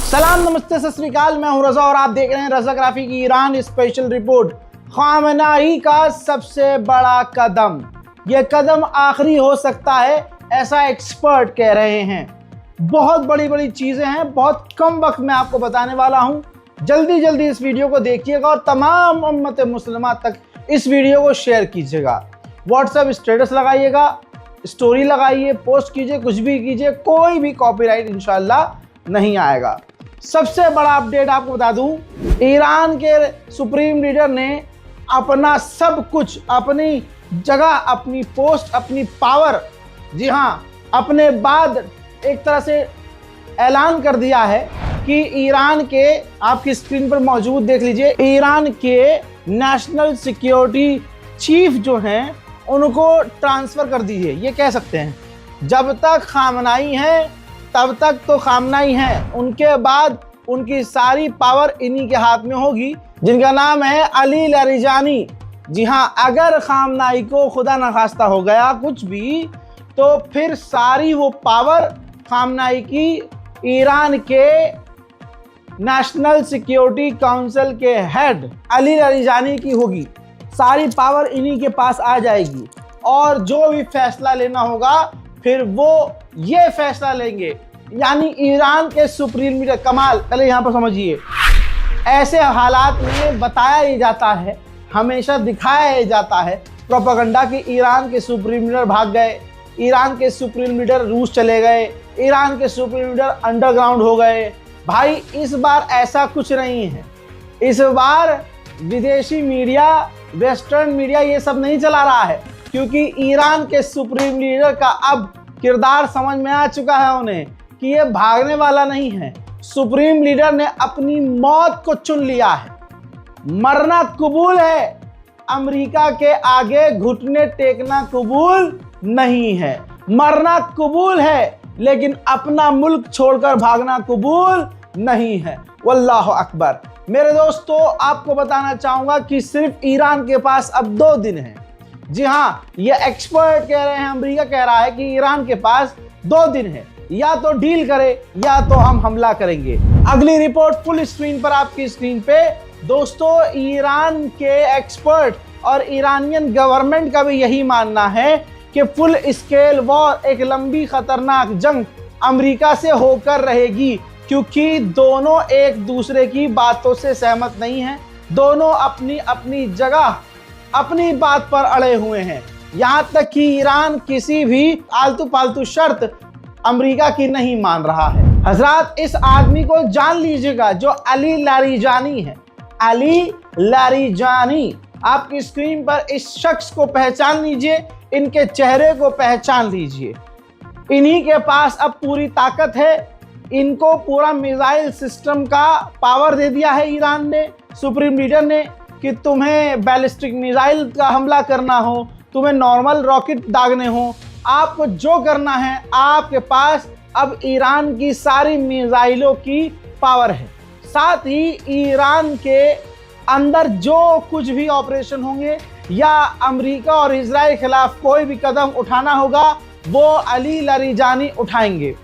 सलाम, नमस्ते, सत श्री अकाल। मैं हूं रजा और आप देख रहे हैं रजाग्राफी की ईरान स्पेशल रिपोर्ट। खामनेई का सबसे बड़ा कदम, यह कदम आखिरी हो सकता है, ऐसा एक्सपर्ट कह रहे हैं। बहुत बड़ी बड़ी चीजें हैं, बहुत कम वक्त में आपको बताने वाला हूं। जल्दी जल्दी इस वीडियो को देखिएगा और तमाम उम्मत मुस्लिमा तक इस वीडियो को शेयर कीजिएगा। व्हाट्सएप स्टेटस लगाइएगा, स्टोरी लगाइए, पोस्ट कीजिए, कुछ भी कीजिए, कोई भी कॉपीराइट इंशाल्लाह नहीं आएगा। सबसे बड़ा अपडेट आपको बता दूं, ईरान के सुप्रीम लीडर ने अपना सब कुछ, अपनी जगह, अपनी पोस्ट, अपनी पावर, जी हाँ, अपने बाद एक तरह से ऐलान कर दिया है कि ईरान के, आपकी स्क्रीन पर मौजूद देख लीजिए, ईरान के नेशनल सिक्योरिटी चीफ जो हैं उनको ट्रांसफर कर दीजिए। ये कह सकते हैं जब तक खामनेई है तब तक तो खामनेई है, उनके बाद उनकी सारी पावर इन्हीं के हाथ में होगी, जिनका नाम है अली लारिजानी। जी हाँ, अगर खामनेई को खुदा न खास्ता हो गया कुछ भी, तो फिर सारी वो पावर खामनेई की ईरान के नेशनल सिक्योरिटी काउंसिल के हेड अली लारिजानी की होगी। सारी पावर इन्हीं के पास आ जाएगी और जो भी फैसला लेना होगा फिर वो ये फैसला लेंगे। यानी ईरान के सुप्रीम लीडर, कमाल, पहले यहाँ पर समझिए, ऐसे हालात में बताया ही जाता है, हमेशा दिखाया ही जाता है प्रोपेगेंडा कि ईरान के सुप्रीम लीडर भाग गए, ईरान के सुप्रीम लीडर रूस चले गए, ईरान के सुप्रीम लीडर अंडरग्राउंड हो गए। भाई इस बार ऐसा कुछ नहीं है। इस बार विदेशी मीडिया, वेस्टर्न मीडिया ये सब नहीं चला रहा है, क्योंकि ईरान के सुप्रीम लीडर का अब किरदार समझ में आ चुका है उन्हें कि ये भागने वाला नहीं है। सुप्रीम लीडर ने अपनी मौत को चुन लिया है, मरना कबूल है, अमेरिका के आगे घुटने टेकना कबूल नहीं है। मरना कबूल है लेकिन अपना मुल्क छोड़कर भागना कबूल नहीं है। वल्लाहु अकबर। मेरे दोस्तों, आपको बताना चाहूंगा कि सिर्फ ईरान के पास अब 2 दिन हैं। जी हाँ, ये एक्सपर्ट कह रहे हैं, अमेरिका कह रहा है कि ईरान के पास 2 दिन है, या तो डील करे या तो हम हमला करेंगे। अगली रिपोर्ट फुल स्क्रीन पर, आपकी स्क्रीन पे। दोस्तों, ईरान के एक्सपर्ट और ईरानियन गवर्नमेंट का भी यही मानना है कि फुल स्केल वॉर, एक लंबी खतरनाक जंग अमेरिका से होकर रहेगी, क्योंकि दोनों एक दूसरे की बातों से सहमत नहीं हैं। दोनों अपनी अपनी जगह, अपनी बात पर अड़े हुए हैं। यहां तक कि ईरान किसी भी आलतू पालतू शर्त अमेरिका की नहीं मान रहा है। हजरात, इस आदमी को जान लीजिएगा जो अली लारिजानी है। अली लारिजानी, आपकी स्क्रीन पर इस शख्स को पहचान लीजिए, इनके चेहरे को पहचान लीजिए। इन्हीं के पास अब पूरी ताकत है। इनको पूरा मिसाइल सिस्टम का पावर दे दिया है ईरान ने, सुप्रीम लीडर ने, कि तुम्हें बैलिस्टिक मिसाइल का हमला करना हो, तुम्हें नॉर्मल रॉकेट दागने हो, आपको जो करना है, आपके पास अब ईरान की सारी मिसाइलों की पावर है। साथ ही ईरान के अंदर जो कुछ भी ऑपरेशन होंगे या अमेरिका और इजराइल के खिलाफ कोई भी कदम उठाना होगा, वो अली लारिजानी उठाएंगे।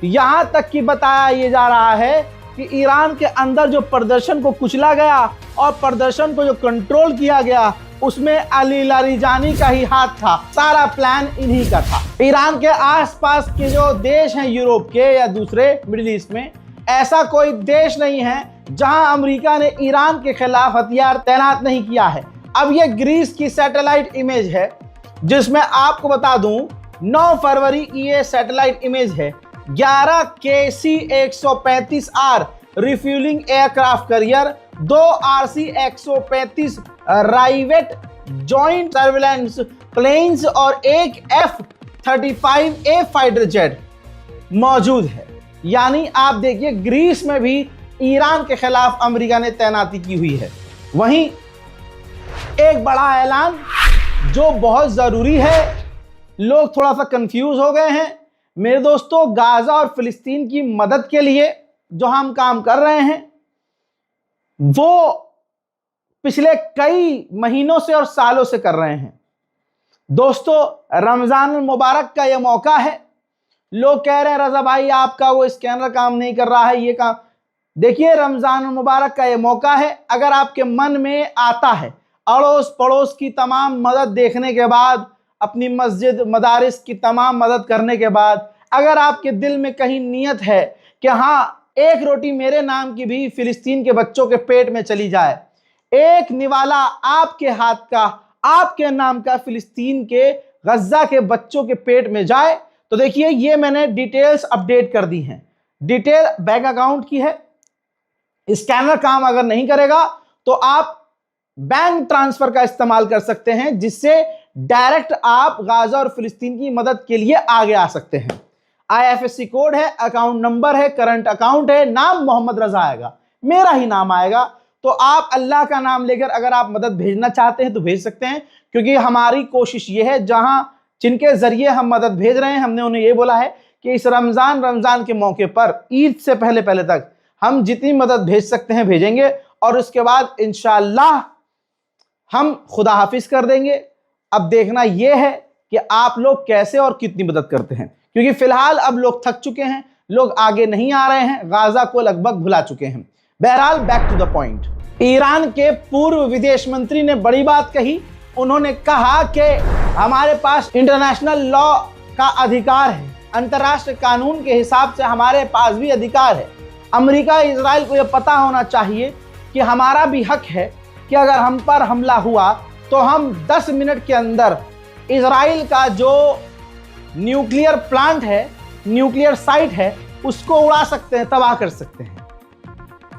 यहाँ तक कि बताया ये जा रहा है कि ईरान के अंदर जो प्रदर्शन को कुचला गया और प्रदर्शन को जो कंट्रोल किया गया, उसमें अली लारिजानी का ही हाथ था। सारा प्लान इन्हीं का था। ईरान के आसपास के जो देश हैं, यूरोप के या दूसरे मिडिल ईस्ट में, ऐसा कोई देश नहीं है जहां अमेरिका ने ईरान के खिलाफ हथियार तैनात नहीं किया है। अब ये ग्रीस की सैटेलाइट इमेज है, जिसमें आपको बता दूं 9 फरवरी की ये सैटेलाइट इमेज है। 11 KC-135R refuelling aircraft carrier, 2 RC-135 rivet joint surveillance planes और एक F-35A फाइटर जेट मौजूद है। यानी आप देखिए, ग्रीस में भी ईरान के खिलाफ अमेरिका ने तैनाती की हुई है। वहीं एक बड़ा ऐलान जो बहुत जरूरी है, लोग थोड़ा सा कंफ्यूज हो गए हैं। मेरे दोस्तों, गाजा और फिलिस्तीन की मदद के लिए जो हम काम कर रहे हैं, वो पिछले कई महीनों से और सालों से कर रहे हैं। दोस्तों, रमजान मुबारक का यह मौका है। लोग कह रहे हैं रजा भाई आपका वो स्कैनर काम नहीं कर रहा है, ये काम। देखिए, रमजान मुबारक का ये मौका है। अगर आपके मन में आता है अड़ोस पड़ोस की तमाम मदद देखने के बाद, अपनी मस्जिद मदारिस की तमाम मदद करने के बाद, अगर आपके दिल में कहीं नियत है कि हाँ, एक रोटी मेरे नाम की भी फिलिस्तीन के बच्चों के पेट में चली जाए, एक निवाला आपके हाथ का, आपके नाम का फिलिस्तीन के गज्जा के बच्चों के पेट में जाए, तो देखिए, ये मैंने डिटेल्स अपडेट कर दी हैं। डिटेल बैंक अकाउंट की है। स्कैनर काम अगर नहीं करेगा तो आप बैंक ट्रांसफर का इस्तेमाल कर सकते हैं, जिससे डायरेक्ट आप गाजा और फिलिस्तीन की मदद के लिए आगे आ सकते हैं। IFSC कोड है, अकाउंट नंबर है, करंट अकाउंट है, नाम मोहम्मद रजा आएगा, मेरा ही नाम आएगा। तो आप अल्लाह का नाम लेकर अगर आप मदद भेजना चाहते हैं तो भेज सकते हैं, क्योंकि हमारी कोशिश ये है, जहां जिनके जरिए हम मदद भेज रहे हैं, हमने उन्हें ये बोला है कि इस रमजान के मौके पर, ईद से पहले तक हम जितनी मदद भेज सकते हैं भेजेंगे, और उसके बाद इंशाअल्लाह हम खुदा हाफिज कर देंगे। अब देखना यह है कि आप लोग कैसे और कितनी मदद करते हैं, क्योंकि फिलहाल अब लोग थक चुके हैं, लोग आगे नहीं आ रहे हैं, गाजा को लगभग भुला चुके हैं। बहरहाल, back to the point. Iran के पूर्व विदेश मंत्री ने बड़ी बात कही। उन्होंने कहा कि हमारे पास इंटरनेशनल लॉ का अधिकार है, अंतर्राष्ट्रीय कानून के हिसाब से हमारे पास भी अधिकार है। अमेरिका इजराइल को यह पता होना चाहिए कि हमारा भी हक है कि अगर हम पर हमला हुआ तो हम 10 मिनट के अंदर इजराइल का जो न्यूक्लियर प्लांट है, न्यूक्लियर साइट है, उसको उड़ा सकते हैं, तबाह कर सकते हैं।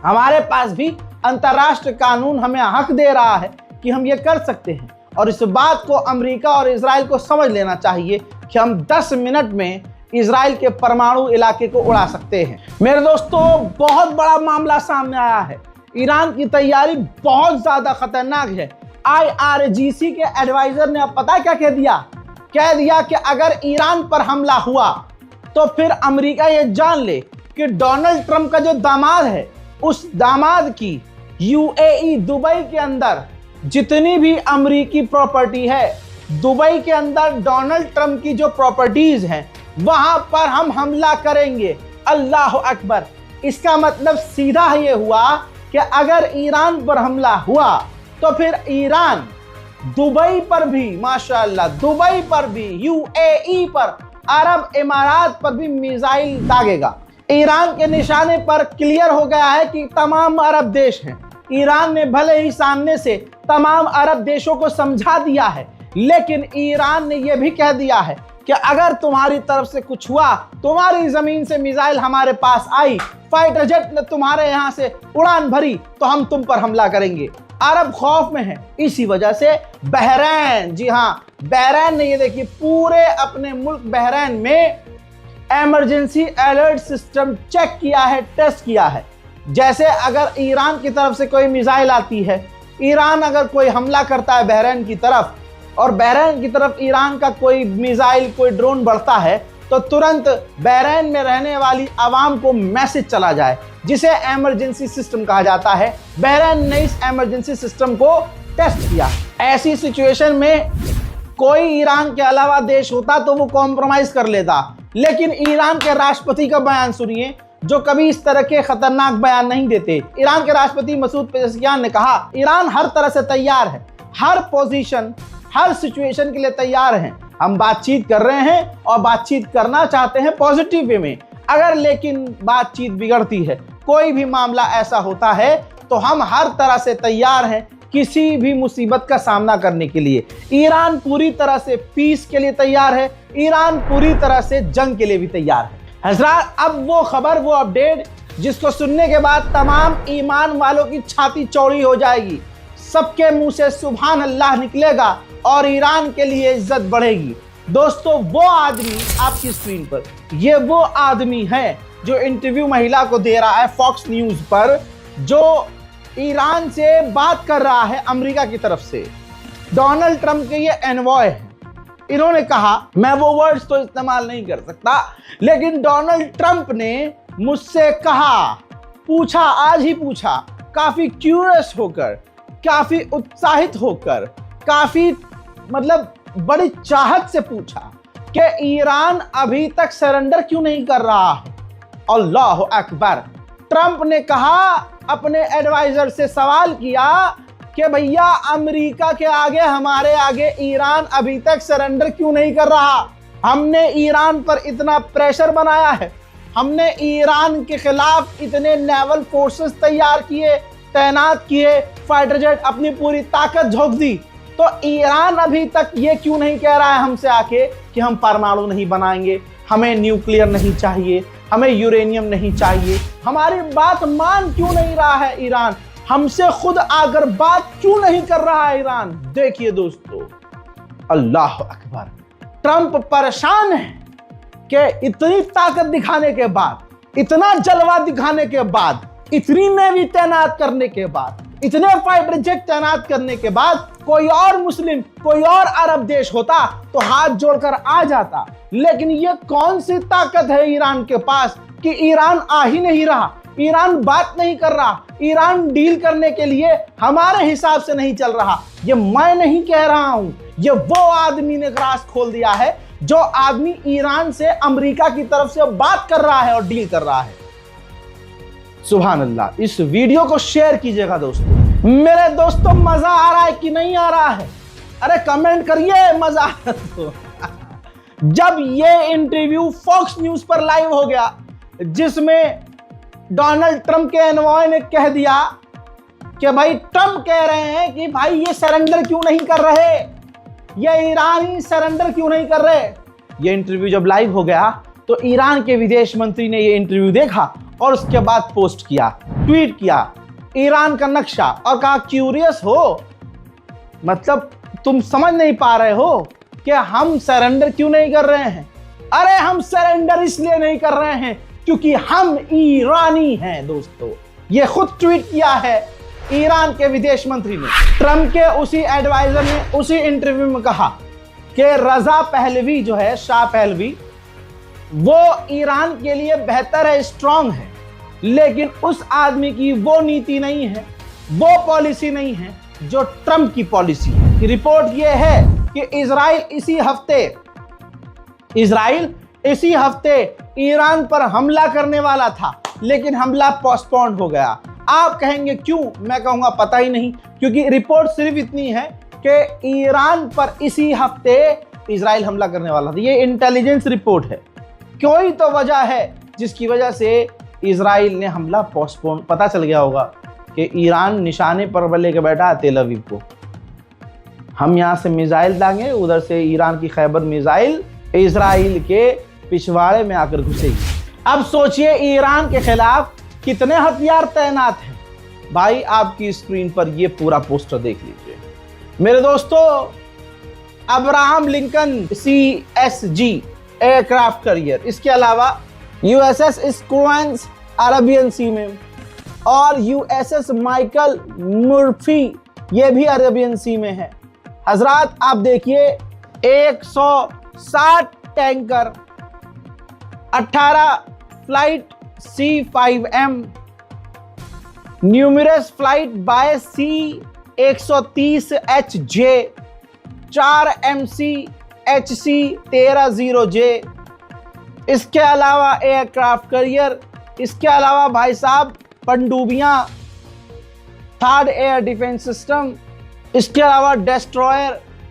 हमारे पास भी अंतर्राष्ट्रीय कानून हमें हक दे रहा है कि हम ये कर सकते हैं, और इस बात को अमेरिका और इजराइल को समझ लेना चाहिए कि हम 10 मिनट में इजराइल के परमाणु इलाके को उड़ा सकते हैं। मेरे दोस्तों, बहुत बड़ा मामला सामने आया है। ईरान की तैयारी बहुत ज्यादा खतरनाक है। IRGC के एडवाइजर ने अब पता क्या कह दिया कि अगर ईरान पर हमला हुआ तो फिर अमेरिका ये जान ले कि डोनाल्ड ट्रंप का जो दामाद है, उस दामाद की UAE दुबई के अंदर जितनी भी अमेरिकी प्रॉपर्टी है, दुबई के अंदर डोनाल्ड ट्रंप की जो प्रॉपर्टीज हैं, वहां पर हम हमला करेंगे। अल्लाह अकबर। इसका मतलब सीधा ये हुआ कि अगर ईरान पर हमला हुआ तो फिर ईरान दुबई पर भी, माशाअल्लाह, दुबई पर भी, UAE पर, अरब इमारात पर भी मिसाइल दागेगा। ईरान के निशाने पर क्लियर हो गया है कि तमाम अरब देश हैं। ईरान ने भले ही सामने से तमाम अरब देशों को समझा दिया है, लेकिन ईरान ने यह भी कह दिया है कि अगर तुम्हारी तरफ से कुछ हुआ, तुम्हारी जमीन से मिसाइल हमारे पास आई, फाइटर जेट ने तुम्हारे यहां से उड़ान भरी, तो हम तुम पर हमला करेंगे। अरब खौफ में है। इसी वजह से बहरैन, जी हां, बहरैन ने, ये देखिए, पूरे अपने मुल्क बहरैन में इमरजेंसी अलर्ट सिस्टम चेक किया है, टेस्ट किया है। जैसे अगर ईरान की तरफ से कोई मिसाइल आती है, ईरान अगर कोई हमला करता है बहरैन की तरफ, और बहरैन की तरफ ईरान का कोई मिसाइल, कोई ड्रोन बढ़ता है, तो तुरंत बहरैन में रहने वाली आवाम को मैसेज चला जाए, जिसे इमरजेंसी सिस्टम कहा जाता है। बहरैन ने इस इमरजेंसी सिस्टम को टेस्ट किया। ऐसी सिचुएशन में कोई ईरान के अलावा देश होता तो वो कॉम्प्रोमाइज कर लेता, लेकिन ईरान के राष्ट्रपति का बयान सुनिए, जो कभी इस तरह के खतरनाक बयान नहीं देते। ईरान के राष्ट्रपति मसूद पेज़ेश्कियान ने कहा, ईरान हर तरह से तैयार है, हर पोजीशन, हर सिचुएशन के लिए तैयार हैं। हम बातचीत कर रहे हैं और बातचीत करना चाहते हैं पॉजिटिव वे में। अगर लेकिन बातचीत बिगड़ती है, कोई भी मामला ऐसा होता है, तो हम हर तरह से तैयार हैं किसी भी मुसीबत का सामना करने के लिए। ईरान पूरी तरह से पीस के लिए तैयार है, ईरान पूरी तरह से जंग के लिए भी तैयार है। हज़रात, अब वो खबर, वो अपडेट जिसको सुनने के बाद तमाम ईमान वालों की छाती चौड़ी हो जाएगी, सबके मुंह से सुभान अल्लाह निकलेगा और ईरान के लिए इज्जत बढ़ेगी। दोस्तों, वो आदमी आपकी स्क्रीन पर, ये वो आदमी है जो इंटरव्यू महिला को दे रहा है फॉक्स न्यूज पर, जो ईरान से बात कर रहा है अमेरिका की तरफ से। डोनाल्ड ट्रंप के ये एनवॉय है। इन्होंने कहा, मैं वो वर्ड्स तो इस्तेमाल नहीं कर सकता, लेकिन डोनाल्ड ट्रंप ने मुझसे कहा, पूछा, आज ही पूछा, काफी क्यूरियस होकर, काफी उत्साहित होकर, काफी मतलब बड़ी चाहत से पूछा कि ईरान अभी तक सरेंडर क्यों नहीं कर रहा है। अल्लाह अकबर। ट्रंप ने कहा, अपने एडवाइजर से सवाल किया कि भैया अमेरिका के आगे, हमारे आगे ईरान अभी तक सरेंडर क्यों नहीं कर रहा? हमने ईरान पर इतना प्रेशर बनाया है, हमने ईरान के खिलाफ इतने नेवल फोर्सेस तैयार किए, तैनात किए, फाइटर जेट, अपनी पूरी ताकत झोंक दी, तो ईरान अभी तक ये क्यों नहीं कह रहा है हमसे आके कि हम परमाणु नहीं बनाएंगे, हमें न्यूक्लियर नहीं चाहिए, हमें यूरेनियम नहीं चाहिए? हमारी बात मान क्यों नहीं रहा है ईरान? हमसे खुद आकर बात क्यों नहीं कर रहा है ईरान? देखिए दोस्तों, अल्लाह अकबर, ट्रंप परेशान है कि इतनी ताकत दिखाने के बाद, इतना जलवा दिखाने के बाद, इतनी नेवी तैनात करने के बाद, इतने फाइटर जेट तैनात करने के बाद कोई और मुस्लिम, कोई और अरब देश होता तो हाथ जोड़कर आ जाता। लेकिन ये कौन सी ताकत है ईरान के पास कि ईरान आ ही नहीं रहा, ईरान बात नहीं कर रहा, ईरान डील करने के लिए हमारे हिसाब से नहीं चल रहा। ये मैं नहीं कह रहा हूं, ये वो आदमी ने राज खोल दिया है जो आदमी ईरान से अमेरिका की तरफ से बात कर रहा है और डील कर रहा है। सुभान अल्लाह। इस वीडियो को शेयर कीजिएगा दोस्तों। मेरे दोस्तों, मजा आ रहा है कि नहीं आ रहा है? अरे कमेंट करिए मजा आ रहा तो। जब ये इंटरव्यू फॉक्स न्यूज पर लाइव हो गया, जिसमें डोनाल्ड ट्रंप के एनवॉय ने कह दिया कि भाई, ट्रंप कह रहे हैं कि भाई ये सरेंडर क्यों नहीं कर रहे, ये ईरानी सरेंडर क्यों नहीं कर रहे। ये इंटरव्यू जब लाइव हो गया तो ईरान के विदेश मंत्री ने ये इंटरव्यू देखा और उसके बाद पोस्ट किया, ट्वीट किया ईरान का नक्शा और कहा, क्यूरियस हो, मतलब तुम समझ नहीं पा रहे हो कि हम सरेंडर क्यों नहीं कर रहे हैं? अरे हम सरेंडर इसलिए नहीं कर रहे हैं क्योंकि हम ईरानी हैं दोस्तों। ये खुद ट्वीट किया है ईरान के विदेश मंत्री ने। ट्रंप के उसी एडवाइजर ने उसी इंटरव्यू में कहा कि रजा पहलवी जो है, शाह पहलवी, वो ईरान के लिए बेहतर है, स्ट्रांग है, लेकिन उस आदमी की वो नीति नहीं है, वो पॉलिसी नहीं है जो ट्रंप की पॉलिसी है। रिपोर्ट ये है कि इजराइल इसी हफ्ते ईरान पर हमला करने वाला था, लेकिन हमला पोस्टपोन हो गया। आप कहेंगे क्यों? मैं कहूंगा पता ही नहीं, क्योंकि रिपोर्ट सिर्फ इतनी है कि ईरान पर इसी हफ्ते इजराइल हमला करने वाला था। ये इंटेलिजेंस रिपोर्ट है। कोई तो वजह है जिसकी वजह से इजराइल ने हमला पोस्टपोन, पता चल गया होगा कि ईरान निशाने पर लेके बैठा है तेल अवीव को। हम यहाँ से मिसाइल दांगे, उधर से ईरान की खैबर मिसाइल इजराइल के पिछवाड़े में आकर घुसेगी। अब सोचिए ईरान के खिलाफ कितने हथियार तैनात हैं। भाई आपकी स्क्रीन पर ये पूरा पोस्टर देख लीजिए मेरे दोस्तों। Abraham Lincoln CSG aircraft carrier, इसके अलावा USS स्क्वांस अरेबियन सी में, और USS माइकल मुर्फी, ये भी अरेबियन सी में है। हजरात आप देखिए, 160 tanker, 18 flight C5M, numerous flight by C-130HJ, 4 MC-HC-13-0J, इसके अलावा एयरक्राफ्ट कैरियर, इसके अलावा भाई साहब पनडुब्बियां, 3rd एयर डिफेंस सिस्टम, इसके अलावा डेस्ट्रॉयर,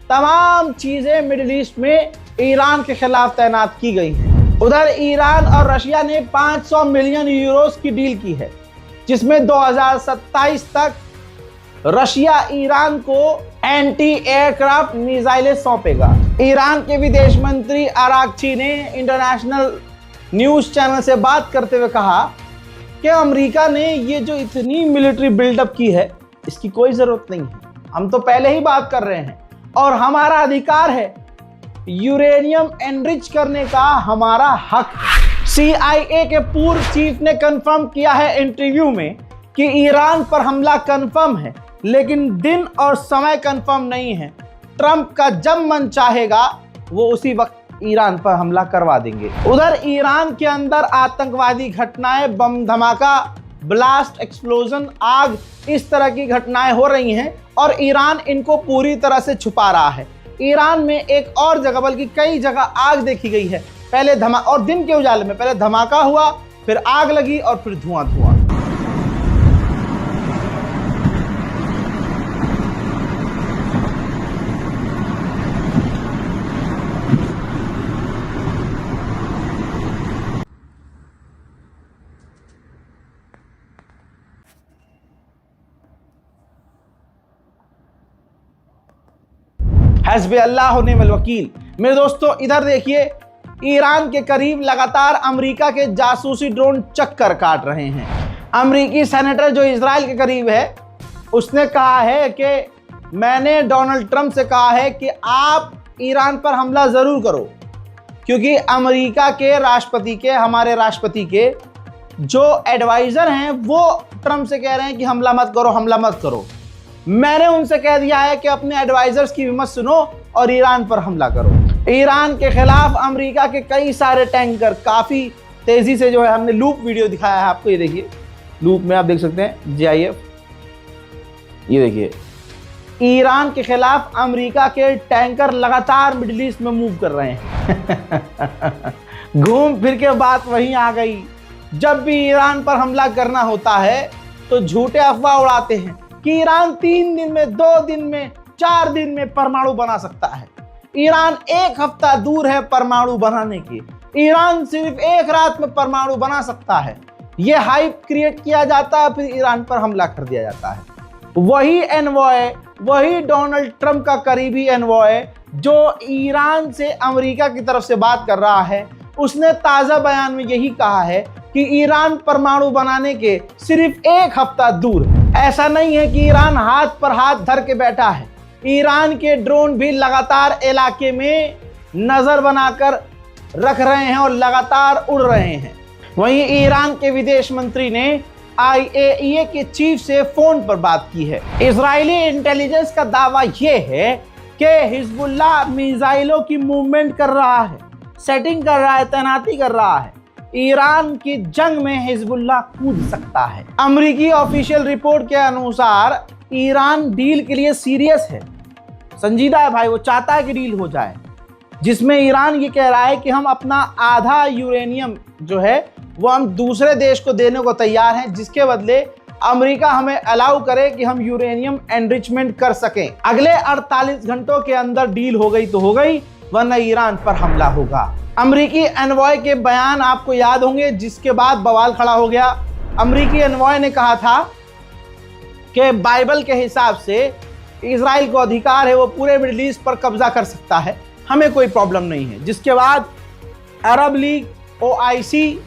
तमाम चीजें मिडिल ईस्ट में ईरान के खिलाफ तैनात की गई हैं। उधर ईरान और रशिया ने 500 मिलियन यूरोस की डील की है, जिसमें 2027 तक रशिया ईरान को एंटी एयरक्राफ्ट मिसाइलें सौंपेगा। ईरान के विदेश मंत्री अरागची ने इंटरनेशनल न्यूज चैनल से बात करते हुए कहा कि अमेरिका ने ये जो इतनी मिलिट्री बिल्डअप की है, इसकी कोई जरूरत नहीं है। हम तो पहले ही बात कर रहे हैं और हमारा अधिकार है, यूरेनियम एनरिच करने का हमारा हक है। CIA के पूर्व चीफ ने कंफर्म किया है इंटरव्यू में कि ईरान पर हमला कंफर्म है, लेकिन दिन और समय कंफर्म नहीं है। ट्रंप का जब मन चाहेगा वो उसी वक्त ईरान पर हमला करवा देंगे। उधर ईरान के अंदर आतंकवादी घटनाएं, बम धमाका, ब्लास्ट, एक्सप्लोजन, आग, इस तरह की घटनाएं हो रही हैं और ईरान इनको पूरी तरह से छुपा रहा है। ईरान में एक और जगह, बल्कि कई जगह आग देखी गई है। पहले और दिन के उजाले में पहले धमाका हुआ, फिर आग लगी और फिर धुआं। हस्बी अल्लाह व निअमल वकील। मेरे दोस्तों इधर देखिए, ईरान के करीब लगातार अमेरिका के जासूसी ड्रोन चक्कर काट रहे हैं। अमेरिकी सेनेटर जो इजराइल के करीब है, उसने कहा है कि मैंने डोनाल्ड ट्रंप से कहा है कि आप ईरान पर हमला ज़रूर करो, क्योंकि अमेरिका के राष्ट्रपति के, हमारे राष्ट्रपति के जो एडवाइज़र हैं वो ट्रंप से कह रहे हैं कि हमला मत करो, हमला मत करो। मैंने उनसे कह दिया है कि अपने एडवाइज़र्स की भी मत सुनो और ईरान पर हमला करो। ईरान के खिलाफ अमेरिका के कई सारे टैंकर काफ़ी तेज़ी से जो है, हमने लूप वीडियो दिखाया है आपको, ये देखिए लूप में आप देख सकते हैं GIF, ये देखिए ईरान के खिलाफ अमेरिका के टैंकर लगातार मिडिल ईस्ट में मूव कर रहे हैं। घूम फिर के बात वहीं आ गई, जब भी ईरान पर हमला करना होता है तो झूठे अफवाह उड़ाते हैं कि ईरान 3 दिन में, 2 दिन में, 4 दिन में परमाणु बना सकता है। ईरान 1 हफ्ता दूर है परमाणु बनाने के। ईरान सिर्फ 1 रात में परमाणु बना सकता है। यह हाइप क्रिएट किया जाता है, फिर ईरान पर हमला कर दिया जाता है। वही एनवॉय, वही डोनाल्ड ट्रंप का करीबी एनवॉय जो ईरान से अमेरिका की तरफ से बात कर रहा है, उसने ताज़ा बयान में यही कहा है कि ईरान परमाणु बनाने के सिर्फ 1 हफ्ता दूर है। ऐसा नहीं है कि ईरान हाथ पर हाथ धर के बैठा है। ईरान के ड्रोन भी लगातार इलाके में नजर बनाकर रख रहे हैं और लगातार उड़ रहे हैं। वहीं ईरान के विदेश मंत्री ने IAEA के चीफ से फोन पर बात की है। इजरायली इंटेलिजेंस का दावा यह है कि हिजबुल्लाह मिसाइलों की मूवमेंट कर रहा है, सेटिंग कर रहा है, तैनाती कर रहा है। ईरान की जंग में हिजबुल्लाह कूद सकता है। अमेरिकी ऑफिशियल रिपोर्ट के अनुसार ईरान डील के लिए सीरियस है, संजीदा है भाई। वो चाहता है कि डील हो जाए, जिसमें ईरान ये कह रहा है कि हम अपना आधा यूरेनियम जो है वो हम दूसरे देश को देने को तैयार हैं, जिसके बदले अमेरिका हमें अलाउ करे कि हम यूरेनियम एनरिचमेंट कर सकें। अगले 48 घंटों के अंदर डील हो गई तो हो गई, वरना ईरान पर हमला होगा। अमेरिकी एनवॉय के बयान आपको याद होंगे, जिसके बाद बवाल खड़ा हो गया। अमेरिकी एनवॉय ने कहा था कि बाइबल के हिसाब से इजराइल को अधिकार है, वो पूरे मिडिल ईस्ट पर कब्जा कर सकता है, हमें कोई प्रॉब्लम नहीं है। जिसके बाद अरब लीग, OIC,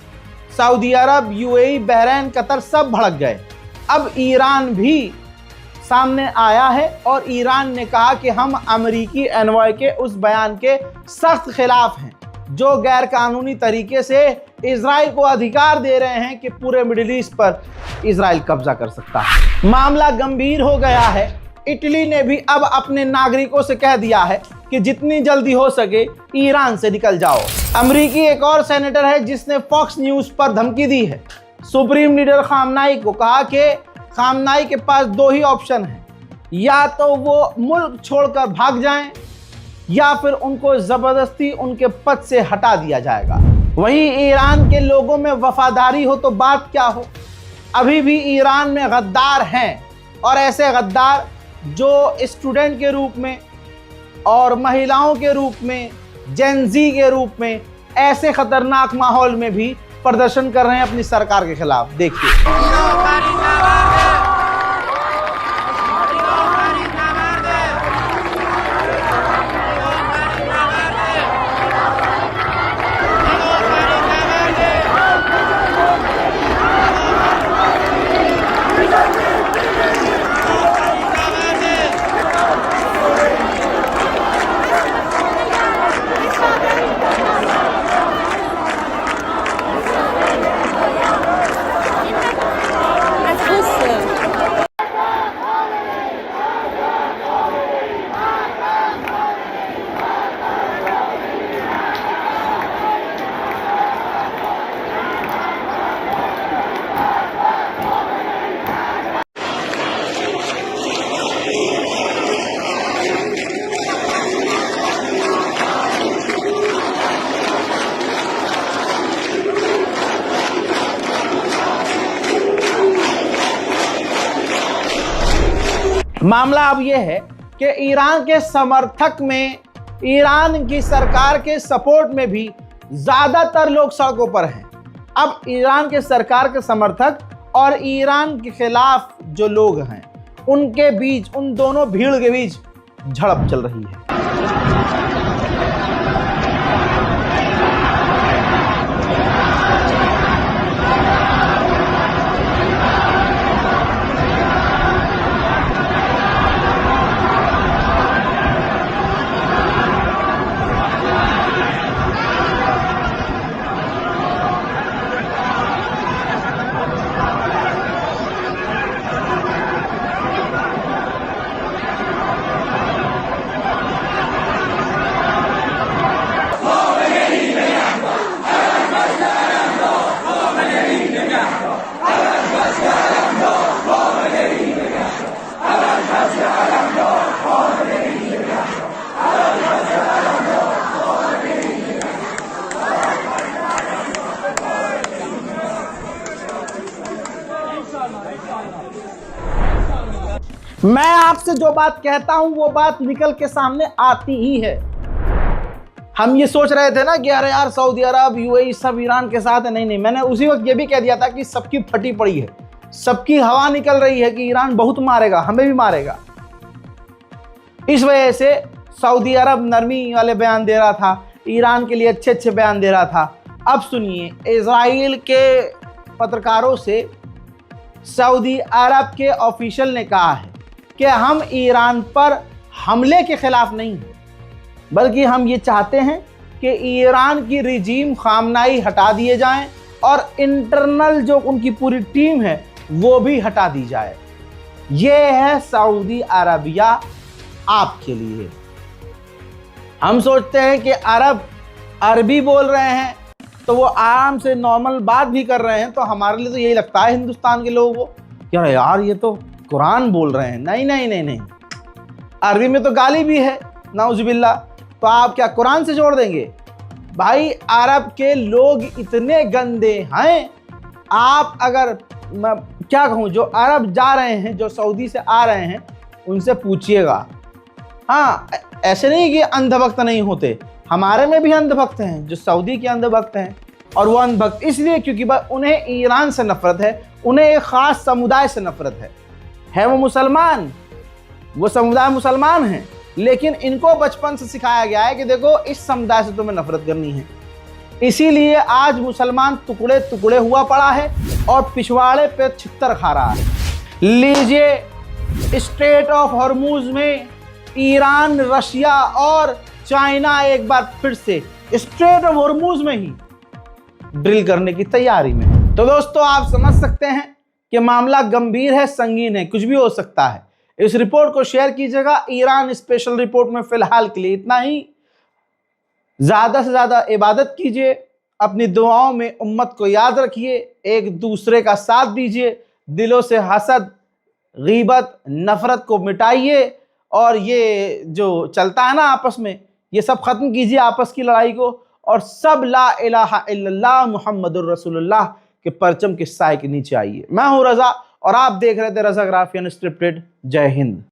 सऊदी अरब, UAE, बहरीन, कतर सब भड़क गए। अब ईरान भी सामने आया है और ईरान ने कहा कि हम अमेरिकी एनवॉय के उस बयान के सख्त खिलाफ हैं, जो गैर कानूनी तरीके से इजराइल को अधिकार दे रहे हैं कि पूरे मिडिल ईस्ट पर इजराइल कब्जा कर सकता है। मामला गंभीर हो गया है। इटली ने भी अब अपने नागरिकों से कह दिया है कि जितनी जल्दी हो सके ईरान से निकल जाओ। अमेरिकी एक और सेनेटर है जिसने फॉक्स न्यूज पर धमकी दी है। सुप्रीम लीडर खामनाई को कहा कि खामनाई के पास 2 ही ऑप्शन हैं, या तो वो मुल्क छोड़कर भाग जाएं या फिर उनको जबरदस्ती उनके पद से हटा दिया जाएगा। वहीं ईरान के लोगों में वफादारी हो तो बात क्या हो, अभी भी ईरान में गद्दार हैं, और ऐसे गद्दार जो स्टूडेंट के रूप में और महिलाओं के रूप में, जेनजी के रूप में ऐसे खतरनाक माहौल में भी प्रदर्शन कर रहे हैं अपनी सरकार के खिलाफ। देखिए मामला अब यह है कि ईरान के समर्थक में, ईरान की सरकार के सपोर्ट में भी ज्यादातर लोग सड़कों पर हैं। अब ईरान के सरकार के समर्थक और ईरान के खिलाफ जो लोग हैं, उनके बीच, उन दोनों भीड़ के बीच झड़प चल रही है। मैं आपसे जो बात कहता हूं वो बात निकल के सामने आती ही है। हम ये सोच रहे थे ना कि अरे यार सऊदी अरब यूएई सब ईरान के साथ है। नहीं, मैंने उसी वक्त ये भी कह दिया था कि सबकी फटी पड़ी है, सबकी हवा निकल रही है कि ईरान बहुत मारेगा, हमें भी मारेगा। इस वजह से सऊदी अरब नरमी वाले बयान दे रहा था, ईरान के लिए अच्छे अच्छे बयान दे रहा था। अब सुनिए, इजराइल के पत्रकारों से सऊदी अरब के ऑफिशियल ने कहा है कि हम ईरान पर हमले के खिलाफ नहीं हैं, बल्कि हम ये चाहते हैं कि ईरान की रिजीम खामनाई हटा दिए जाएं और इंटरनल जो उनकी पूरी टीम है वो भी हटा दी जाए। ये है सऊदी अरबिया आपके लिए। हम सोचते हैं कि अरब अरबी बोल रहे हैं तो वो आराम से नॉर्मल बात भी कर रहे हैं, तो हमारे लिए तो यही लगता है हिंदुस्तान के लोगों को यार ये तो कुरान बोल रहे हैं। नहीं, अरबी में तो गाली भी है, नाउजुबिल्ला। तो आप क्या कुरान से जोड़ देंगे? भाई अरब के लोग इतने गंदे हैं। आप अगर मैं क्या कहूँ, जो अरब जा रहे हैं, जो सऊदी से आ रहे हैं, उनसे पूछिएगा। हाँ, ऐसे नहीं कि अंधभक्त नहीं होते, हमारे में भी अंधभक्त हैं जो सऊदी के अंधभक्त हैं। और वो अंधभक्त इसलिए क्योंकि उन्हें ईरान से नफरत है, उन्हें एक खास समुदाय से नफरत है वो मुसलमान, वो समुदाय मुसलमान हैं, लेकिन इनको बचपन से सिखाया गया है कि देखो इस समुदाय से तुम्हें नफरत करनी है। इसीलिए आज मुसलमान टुकड़े टुकड़े हुआ पड़ा है और पिछवाड़े पे छितर खा रहा है। लीजिए, स्ट्रेट ऑफ हॉर्मूज में ईरान, रशिया और चाइना एक बार फिर से स्ट्रेट ऑफ हॉर्मूज में ही ड्रिल करने की तैयारी में। तो दोस्तों, आप समझ सकते हैं कि मामला गंभीर है, संगीन है, कुछ भी हो सकता है। इस रिपोर्ट को शेयर कीजिएगा। ईरान स्पेशल रिपोर्ट में फिलहाल के लिए इतना ही। ज्यादा से ज्यादा इबादत कीजिए, अपनी दुआओं में उम्मत को याद रखिए, एक दूसरे का साथ दीजिए, दिलों से हसद, गीबत, नफरत को मिटाइए और ये जो चलता है ना आपस में, ये सब खत्म कीजिए, आपस की लड़ाई को, और सब ला इलाहा इल्लल्लाह मुहम्मदुर रसूलुल्लाह के परचम के साए के नीचे आइए। मैं हूं रजा और आप देख रहे थे रज़ाग्राफी अनस्क्रिप्टेड। जय हिंद।